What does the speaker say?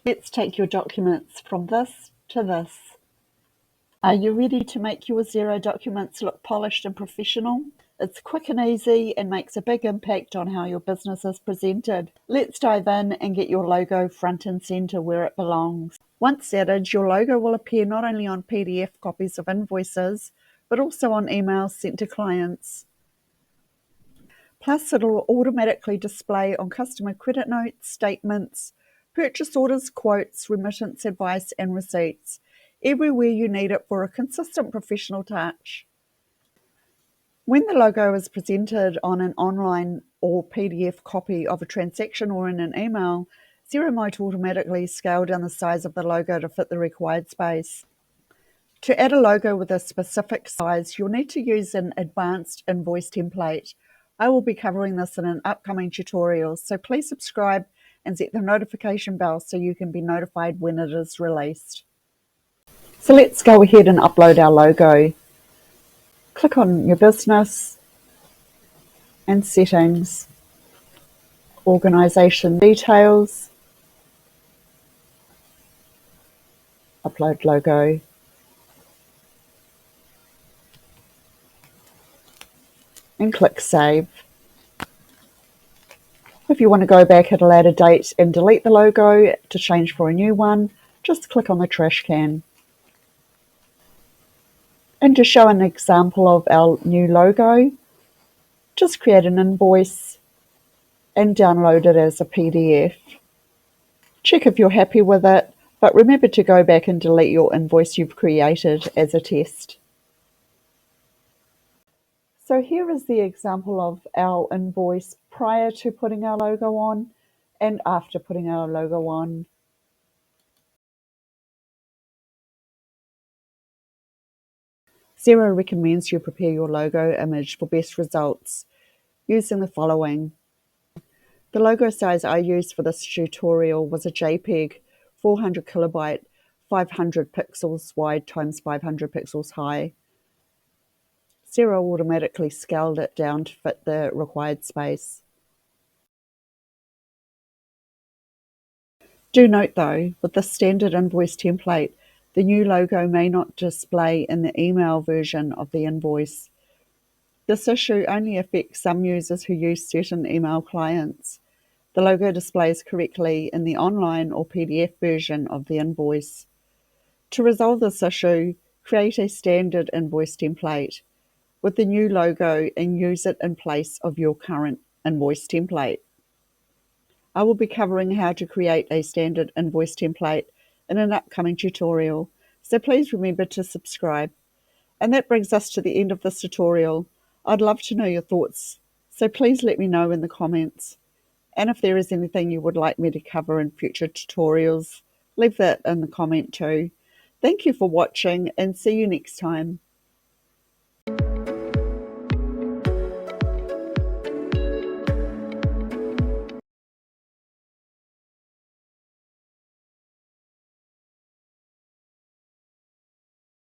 Let's take your documents from this to this. Are you ready to make your Xero documents look polished and professional? It's quick and easy and makes a big impact on how your business is presented. Let's dive in and get your logo front and center where it belongs. Once added, your logo will appear not only on PDF copies of invoices, but also on emails sent to clients. Plus, it'll automatically display on customer credit notes, statements, purchase orders, quotes, remittance advice, and receipts, everywhere you need it for a consistent professional touch. When the logo is presented on an online or PDF copy of a transaction or in an email, Xero might automatically scale down the size of the logo to fit the required space. To add a logo with a specific size, you'll need to use an advanced invoice template. I will be covering this in an upcoming tutorial, so please subscribe and set the notification bell so you can be notified when it is released. So let's go ahead and upload our logo. Click on your business and settings, organisation details, upload logo, and click save. If you want to go back at a later date and delete the logo to change for a new one, just click on the trash can. And to show an example of our new logo, just create an invoice and download it as a PDF. Check if you're happy with it, but remember to go back and delete your invoice you've created as a test. So here is the example of our invoice prior to putting our logo on and after putting our logo on. Xero recommends you prepare your logo image for best results using the following. The logo size I used for this tutorial was a JPEG, 400 kilobyte, 500 pixels wide times 500 pixels high. Xero automatically scaled it down to fit the required space. Do note though, with the standard invoice template, the new logo may not display in the email version of the invoice. This issue only affects some users who use certain email clients. The logo displays correctly in the online or PDF version of the invoice. To resolve this issue, create a standard invoice template with the new logo and use it in place of your current invoice template. I will be covering how to create a standard invoice template in an upcoming tutorial, so please remember to subscribe. And that brings us to the end of this tutorial. I'd love to know your thoughts, so please let me know in the comments. And if there is anything you would like me to cover in future tutorials, leave that in the comment too. Thank you for watching and see you next time.